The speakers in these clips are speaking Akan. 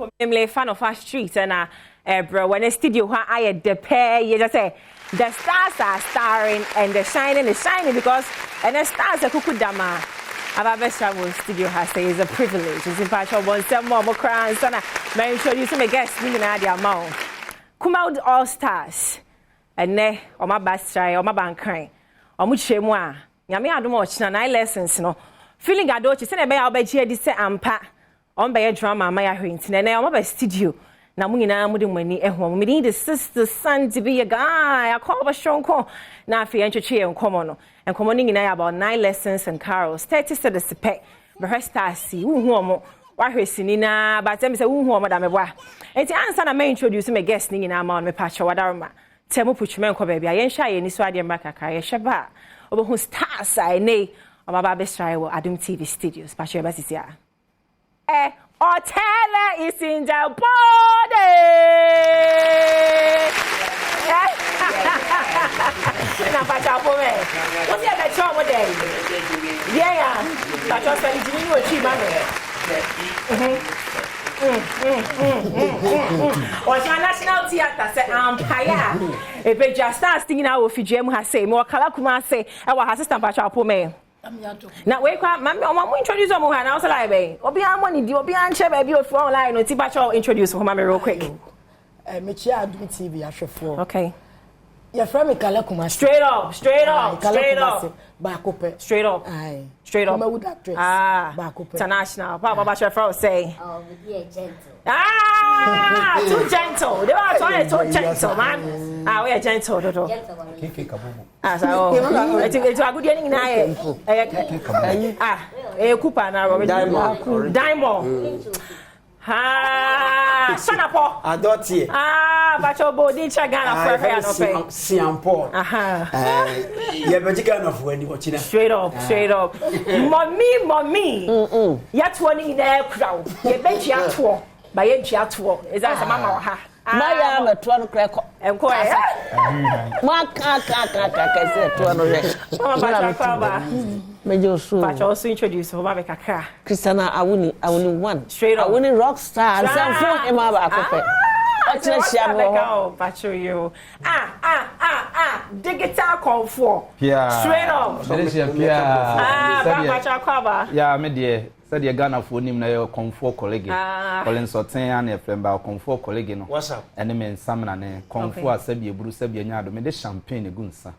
community fan of our street and bro when a studio I the pair you just say the stars are starring and the shining is shining because and the stars are kukudama. Our best travel studio has say is a privilege. It's in fact one some more crowns and I introduce my guests in the amount. Come out all stars and ne or my best try or my bank crying or much moi. Yami Adom watch na 9 lessons no. Feeling adult say na be here this ampa on by drama my hint na na my studio. Na mu nyina mu de mani ehwo me need the sister son to be a guy. I call a strong call. Na afi entwetwe enkomo no. Enkomo ni nyina about 9 lessons and carols. 30 to the spec. Be stars see hu omo. Wa hwesini na but them say hu omo da me boa. Enti answer na me introduce me guest ni nyina ma on me patch wadaroma. Temu puchme enko ba bia yen hwa ye ni so ade maka ka ye hweba. Obo stars I ne o ma ba be try wo Adom TV studios. Patch ye ba sisia. Hotel is in the body. Na pacha po me. What's your better one day? Yeah. Pacha say you need to achieve man. What's your national theater say Empire. E be just start singing out of Fijemu ha say mo kala kuma say e wa assistant pacha po me. Now we kwa mami omo introduce omo ha na also like be obi an money di obi an che ba bi ofu online no ti ba cho introduce for mami real quick me chia Adom TV ahwefo okay your friend me kala kuma straight up ba kope straight up aye straight up would actress ba kope international papa ba chef say oh be gentle too gentle they are too gentle man we are gentle dodo gentle so it's a good evening na Cooper na diamond Sanapo Adoti bacho body chagana for fair no pay Siampo yeah but kind of when you watching straight up mommy yet one in the crowd ye bench yato by ye yato is that mama ha Maya me to no crack enko ma ka say to no re mama ba Major so but also introduce for Baba Kakra Christiana awuni one straight up awuni rock star and phone e ma ba kope oh pacho you digital comfort straight up pacho kwaba yeah me there said the Ghana for him na comfort colleague calling sorting and a friend ba comfort colleague no what's up ene men sam na ne comfort asabi eburu sabi anyado me de champagne gunsa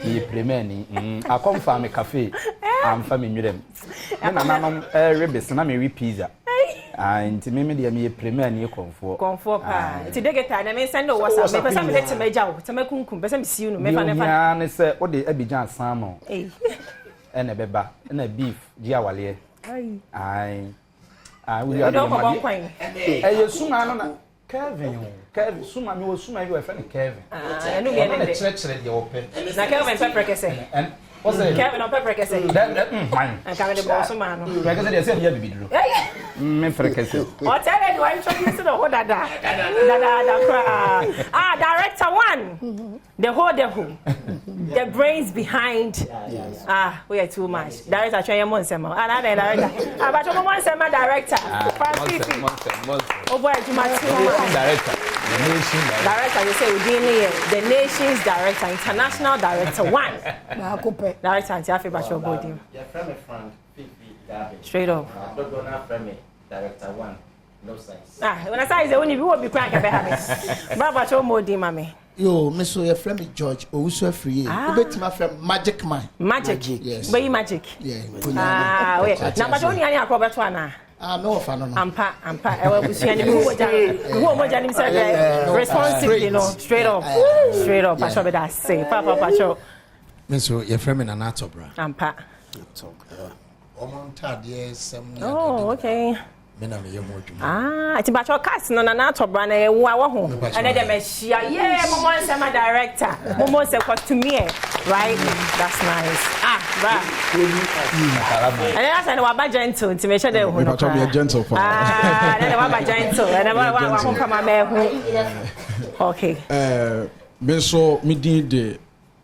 ye premier ni a confirm me cafe am fa me nwirem na nanom rebes na me re pizza nti me de me premier ni comfort pa ti digital na me send WhatsApp me pesa me let me jaw te me kunkum pesa me see no me fa ya ne se o de Abidjan san no ene beba na beef ji awale ai we are don't go point suma no na Kevin suma me wo suma you friend Kevin enu me na chere de open na Kevin pepper kese what's that Kevin on pepper kese fine and Kevin the boss man no pepper kese dey say dia bibiduro me pepper kese o tell you I introduce the whole dada director 1 the whole the brains behind we are too much director try your sema another director but your mom sema director over director the nation director you say we the nation's director international director 1 na kope director anti-afi but your body your friend straight up friend director 1 no sense when I say is only we will be crank about baba show more di mami yo me so your friend George Owusu free obetima friend magic man yes but magic yeah wait na but only any akrobeto ana no fa no ampa e wa busu ani wo moja ni say responsible you know straight up pacho be that say papa pacho me so your friend na na top bra ampa talk omonta de sem oh okay me na me yemo adwuma ati bacho cast no na top bra na e wo ho and then me share momo nsema director momo se costumier right that's nice bra and then I said wa ba gentle nti me share dey hu no bacho be gentle for then wa ba gentle and then wa ho kama me hu okay me so me din de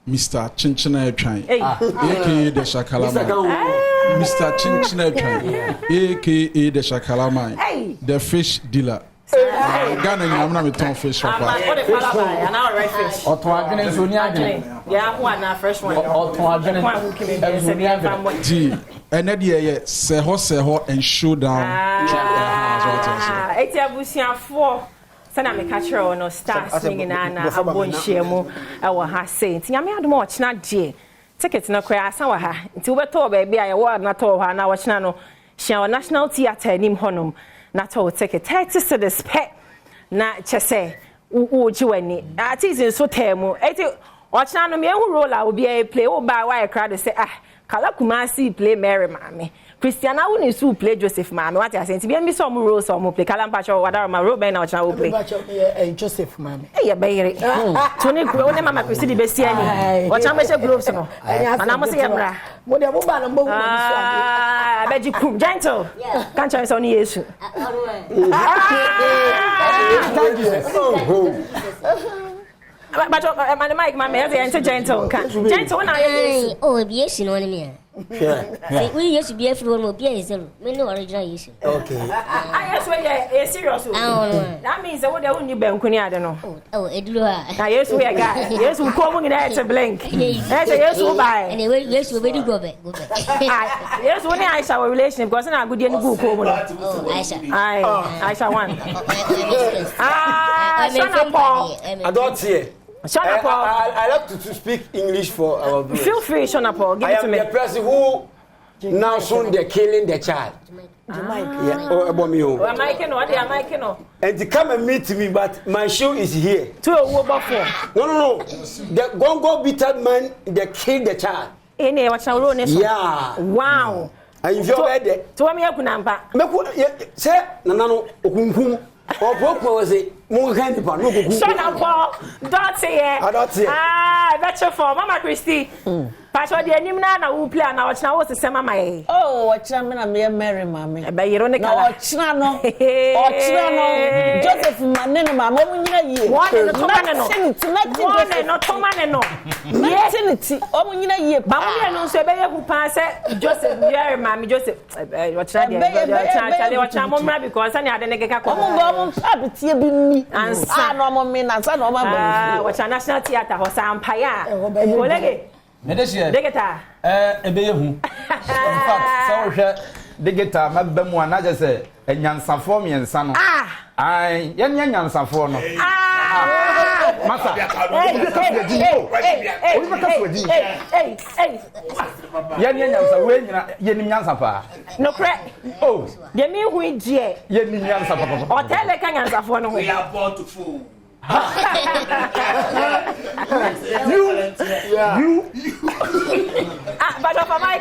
Mr. Chinchina Tran aka the Shakalama Mr. Chinchina Tran aka the Shakalama the fish dealer Ghana I'm not ton fish shop. What if I buy an hour right fish? Or to agene so ni agene. Yeah, one na fresh one. Or to agene. Gee, and that year say ho and show down. Eti abusiafo sana me catch her no start singing na abonhia mu e wo ha say nti nyame adom o chena die ticket no kra asa wa ha nti wo beto ba bia ye wo na to ha na wo chena no hia National Theatre nim honom na to ticket 30 cedis pe na chese wo jiwani ati so temu eti o chena no me hu roller obi e play wo ba wa e kra de say kala Kumasi play Mary Mami Christiana who is play Joseph Mami what I say nti be some roles some play kala mpacho wadara ma Ruben na ochana wo play Joseph Mami ya bayire toni ko ne mama Christy de besi ani ochana me she gloves no ana mo se yemra mo de mo ba na mo hu so beji kum gentle kan chance on Yesu but my mic my me gentle kan gentle na Yesu oh be Yesu no me sure. We used to be a floor, be a zero. We know original issue. Okay. I guess we are serious. That means that what they only be on I don't know. Oh, it do. Yes, we are guys. Yes, we come in there to blink. Yes, we buy. Anyway, yes, we will go back. Yes, when I saw a relationship, because I good in the book. Oh, Aisha. Aisha one. Shana Paul. I don't see it. Shana Paul. I like to speak English for our viewers. Feel free, Shana Paul. Give it to me. I am the person who now soon they're killing the child. Yeah, oh, Abomio. I'm making no, I'm making no. And to come and meet me, but my shoe is here. To a woman for. No. The Gongo bitter man, they killed the child. Any what's our own? Yeah. Wow. And if you're ready, to me, I couldn't. Say, no, Okunkum. Or Poko was it? More handy pan. Shana Paul. Don't say it. I don't say. That's your fault, Mama Christy. Pastor, the Nimna na who play now. What's now? What's the same, Mama? Oh, what's I'm gonna be a Mary Mammy. By your own account. No, Joseph Manena, Mamma, one and not Tomano. Yes, oh, in a year. Mamma, no, so who pass it. Joseph, Mary Mammy, Joseph. What's I because I had a nigga. And son of me, and son of my what's a National Theatre or some paya. Degeta. Ebeyehu. In fact, so Degeta, Mabemu, and I just say, and Yansan for me and son. I Yansan for no. Massa. No crack. Oh, you mean we dear? You mean Yansa Papa? Or tell the Kanyans of one. We are born to fool. You but of my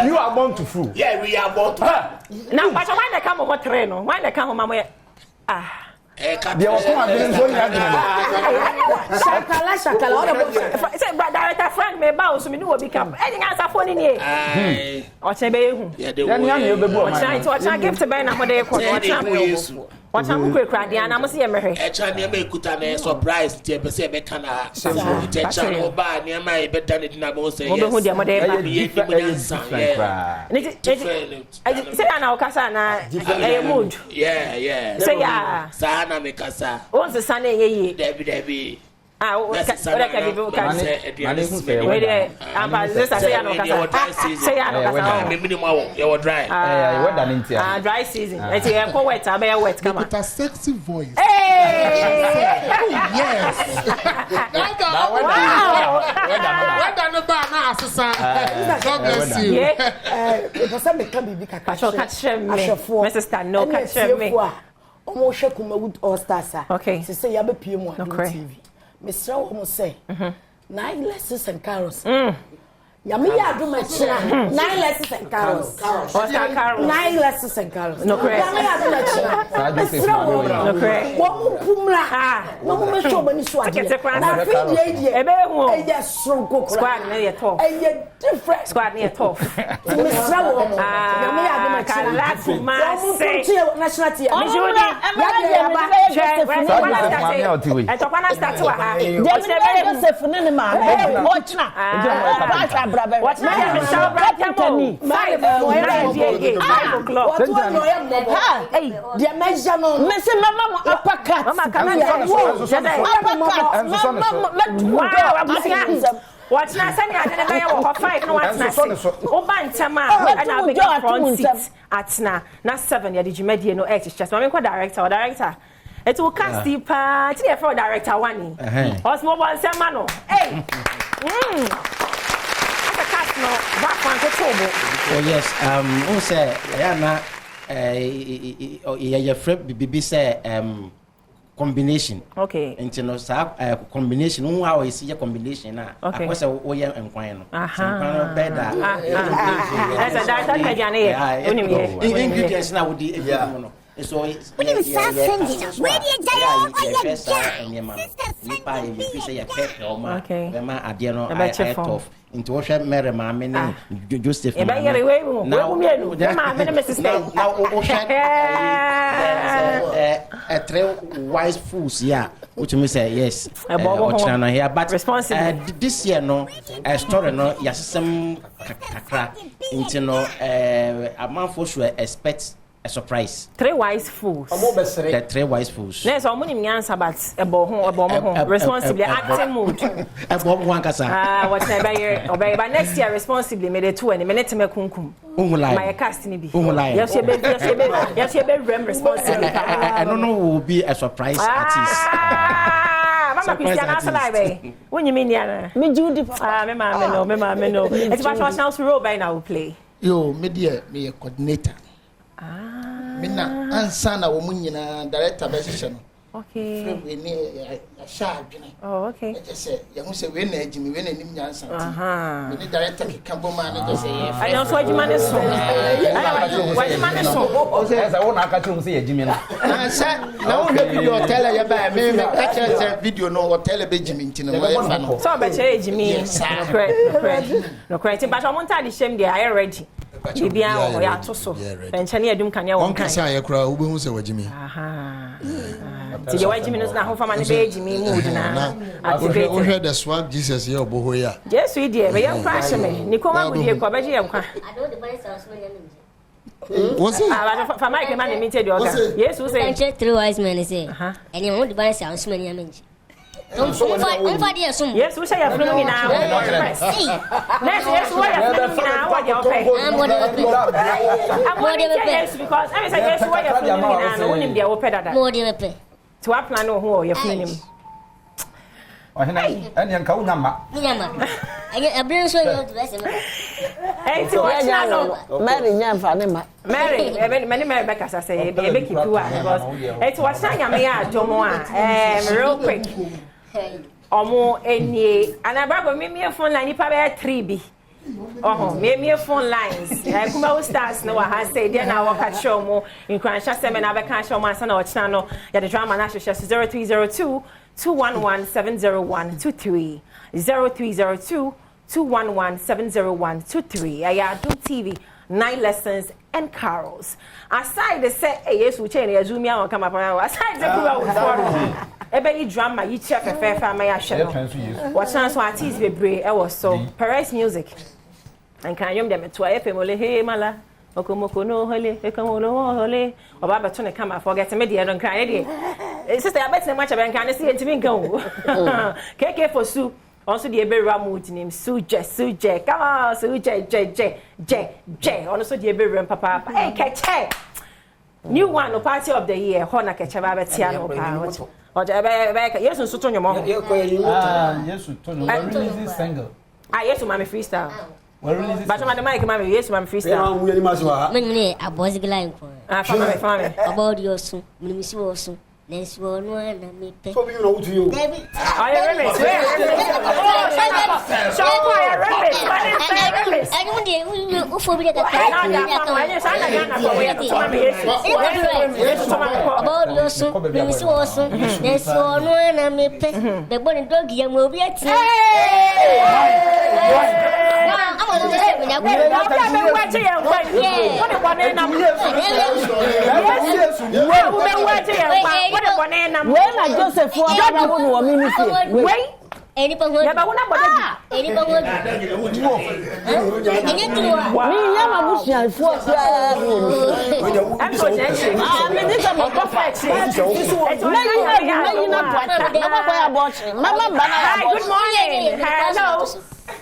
you are born to fool. Yeah, we are born to fool. Now, but why they come over train? Why they come home? There was one being so Shakala. Say, but director friend may bow, so we know become. Any answer for in here. Or say, yeah, they will. Trying to give to Ben and what they call what I'm quick, and I must see a Mary. A China may put an surprise to a Becana. Channel by near my bed than it never say. Say, Anna Casana, a mood. Yeah. Say, yeah. Sana Micasa. What's the Sunday? Debbie. That's dry season. It's a wet, I bear wet. Come on. With a sexy voice. Hey! Yes. God bless you. Okay. Mr. Almost say 9 lessons and carols. Yami Adom 9 lessons and carols. 9 lessons and carols. No correct. Yami Adom no correct. What pumla? No more show when you swag. Now, squad near top. Different squad near top. Mr. Yami Adom national team. brabe. What na me show brabo. 5 o'clock. What no ha? Hey, dia measure no. Me say mama uppercut. Mama come here. Watch na sani adene ba ya wo 5 no watch na say o ba ntama na be front seat atna na 7 ya digimedie no e chicha so me ko director it will cast the part the for director one osmo bon sema no hey asa cast no ba fan ko tobo. Oh yes who say ya na ya free bibi say combination. Okay. Into no combination. Who how is your combination na? Okay. Akwese oye enkwan no. Aha. Better. Asa director kajane ye. Onimi. Ingredients na wodi ebi no. So it's we need start sending. Where you jayo or you nipa e bi say ya kepe o ma. Be ma ade no I tough. Into what Mary ma me Joseph. E ba yere we mu. Now me ma me me sister. Now o a three wise fools yeah. Which me say yes. Here but this year no story no yasem kakra into no a man for sure expect a surprise. 3 wise fools. The 3 wise fools. Yes, I'm only answer but a responsibly acting mood. What's but next year responsibly made a 2 and a minute me kunkum. My cast in be. Yes, you be responsible. I don't know who will be a surprise artist. Mama Christiana live. When you mean yana? Me Judy. Me mama no. It's about what chance role by now play. Yo, media me a coordinator. Mina ansana wo munyina director position. Okay. We ni a sharp. Oh, okay. I just say you say we na ejimi we na nim nyansa. We ni director kambo man just say yeah. I also ejima ne so. Why ejima ne so? O say say wo na aka chum say ejimi na. Na say na wo video tell ya ba me catch video no hotel be ejimi ntino mo ya fa no. So be che ejimi. No correct. But I want to shame there I ready. Bibia o ya to so. Enchane edum kan ya won kan. Won kasa ya kura wo be hu se wajimi. Ti je wajimi no na ho fama ne be ejimi mood na. Wo hear the swag Jesus here oboho ya. Jesu idie be yan kwa hye me. Ni ko ma budie ko be je yan kwa. Ado de ban sa so ya What's it? Fa Mike man me te de oga. Yesu say 3 wise men say. And you want the ban sa so ya menji. Yes, we say a film now. Yes, yes, what a film now. What you're paying. I'm what you're paying because I say, yes, what you're filming now. Only the open that. More than a pay. To up plan who you're filming. And yan kau nama. I bring so you to listen. Hey, to watch now. Mary Nyanfa Mary, many Rebecca say, baby, keep you because it's what's not me at Jomoa. Real quick. Omo enie anababo me phone line nipa be 3 bi me phone lines kuma stars no wa ha say there na wa ka show mo in kwansha seme na be kan show mo asa na o china no ya the drama na show 0302 211 70123 0302 211 70123 Adom TV 9 lessons and carols aside the say yes we chain ya zoom ya come up aside the kuwa ebe drama yi chef fefa ma ya hwe no what chance so artist be brave e was so Paris music and can you dem to FM ole he mala okomoko no hole ekamolo hole oba beto ne kama forget me dey don cry dey sister I bet na match ben kan see ntimi nkan o keke for su also the ebe mood name suje come on suje je also the ebe papa hey keche new one no party of the year hona keche ba betia no pa yes, so to your mom. Yes, to release single. Yes, mama freestyle. But my mic, mama, yes, mama freestyle. Me a boys line for. Family. About your son, Miss Wilson. Let's go on and me pay. So you know to you. I When I Joseph for wait. Anyone who never want to anyone who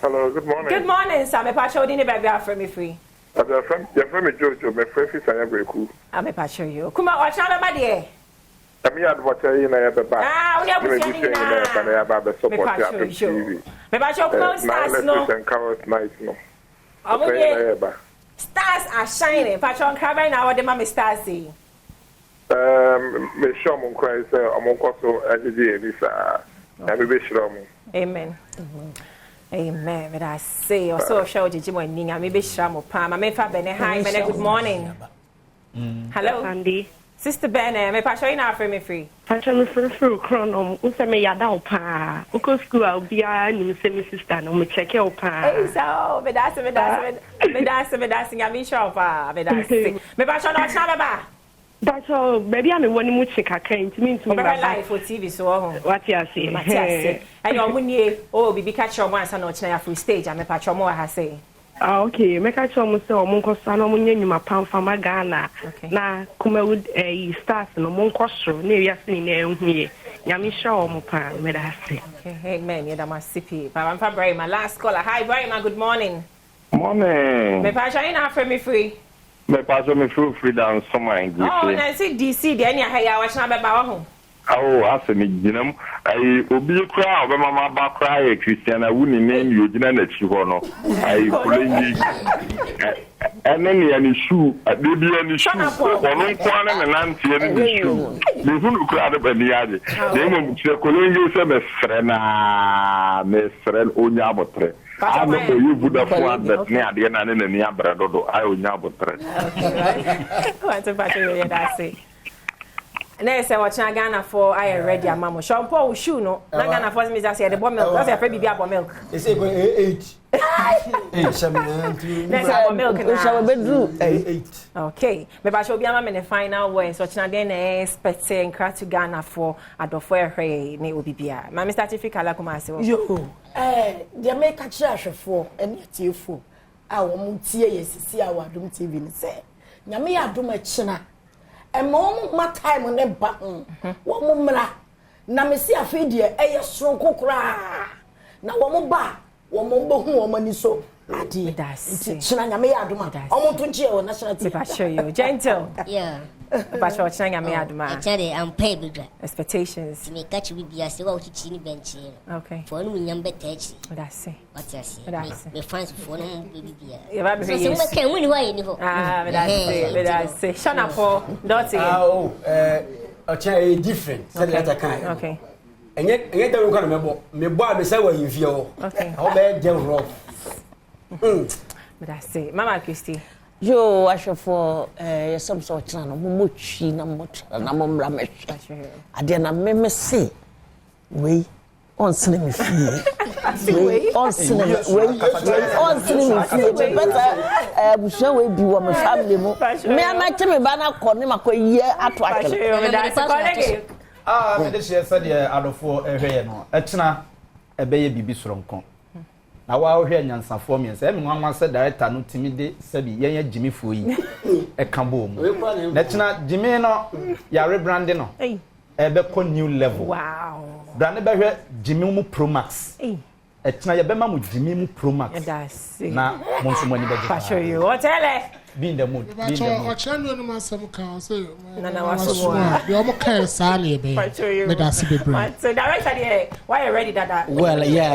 Hello, good morning. Good morning, Sam. If I show you, baby, I'll frame me free. Your friend Jojo, my friend is very cool. I'm a show you. Come on, watch out, my dear. I'm here watching you have a back. We are watching you about support TV. Maybe I show close stars, no. And colors nice, no. Stars are shining. Patron covering now, what the mommy stars see. Me show mon cry, sir. I'm on course as a visa. I'm a sure. Amen. Amen. But I say, or so show you, Jim, and I may be Shamo Pam. I may have been a hi, good morning. Hello, Andy. Sister Benne, may I show you now for me free? Patron through Chrono, Usame Yada Pa, Uko School, I'll be a new semi sister, no, me check your pa. So, but that's I'm in shop, but I say, maybe I shall not have But baby, I'm one which I came to mean to my life for TV, so what you say. And your money, oh, be catch your once and not free stage, I'm a patron more, I say. Okay, make a show so Monco Sano Munima Pound from Magana. Na Kumawood a start no Moncostro, near Yasin here. Yami show Mopa, made I say. Amen, you're my CP. But I'm Fabry, my last caller. Hi, Brahma, good morning. Morning. Me passion after me free. Me passion me free down somewhere in DC. Oh, and I see DC, then you're here, watching about home. Oh, after me, you know, I will be a crowd, but my back cry, Christian, I wouldn't name you, you know, that you know. I couldn't. And then any shoe, a baby any shoe, or no corner and auntie any shoe. The who crowd up in the other. They won't say, Colin, you said, Miss Friend, Onyabotre. I know you would have won that near the end and near Bradodo, I will Yabotre. What's about you, I say. And I say, watching Ghana for I ready, Mamma. Sean Paul shoe no. Ghana for me, I say the bomb milk. That's a baby about milk. They say 8. 8. Let's have milk and shall be 8. Okay. Maybe I shall be a man in the final way. So watching again, expect and cry to Ghana for Adolfo Hey, ne Obibia. My Mr. Tifika Lakumasi. Yo, they make a church for and yet you fool. Our Muntia, yes, see our Adom TV. Say, Yami Adom a china. And mom, my time on them button. What mumra? Na me see a feed strong cry. Now, one bar, one woman is so. Adi, that's China me aduma. I want to jail national TV. I show you, gentle. Yeah. But you're China me aduma. I tell you, I'm paid expectations. To make catch with be still to chini bench. Okay. For no number 30. That's it. What's I say? The fans for no baby. You can win why you know. That's it. Shana for Dotty. Oh, a different. Okay. And yet, I don't remember. Me boy, me say what you feel. Okay. How bad them rough. But I say, Mama Christy. Yo, I shall for some sort of muchi, no much, and I'm on Ramesh. I didn't say, we on cinema fee. On cinema, on cinema fee. Better, show we be one family. Me, I might tell me, Banner Cornima, year at what I this year said, Adolfo, a no, Etna, a baby be strong. Now, while here, Yansan for me, and said, one said, director, no timid, said, yeah, Jimmy Fui, a cambo. That's not Jimmy, no, Yari Brandino, a becon new level. Wow. Brandon Jimmy Pro Max. Etna Yabema with Jimmy Pro Max. That's now, most money better. Show you what tell be in the mood. Be in the mood. Channel no some council. No, what's more? You almost can't sally, baby. Let us be brave. So director, why you ready that? Well, yeah.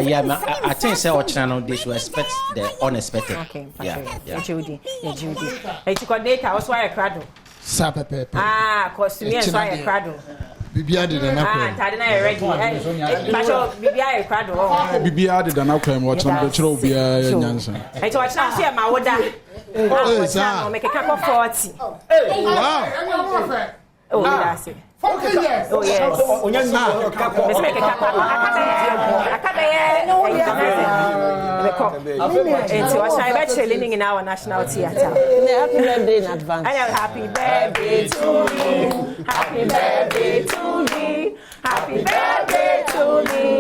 I think say our channel they should expect the unexpected. Okay. Yeah. Judy. Hey, you got data. What's why a cradle? Sapepe. Costume and why a cradle. Bibia did an apple. Tadina ready. But Bibia a cradle. Bibia did an apple and watch them the Trobia Jansen. I told you, my water. Oh, make a cup of 40. Wow. Oh, that's it. 40 years. Oh, yes. Let's make a cup of it's what I bet you're living in our national theatre. Happy birthday in advance. I know, happy birthday to me. Happy birthday to me. Happy birthday to me.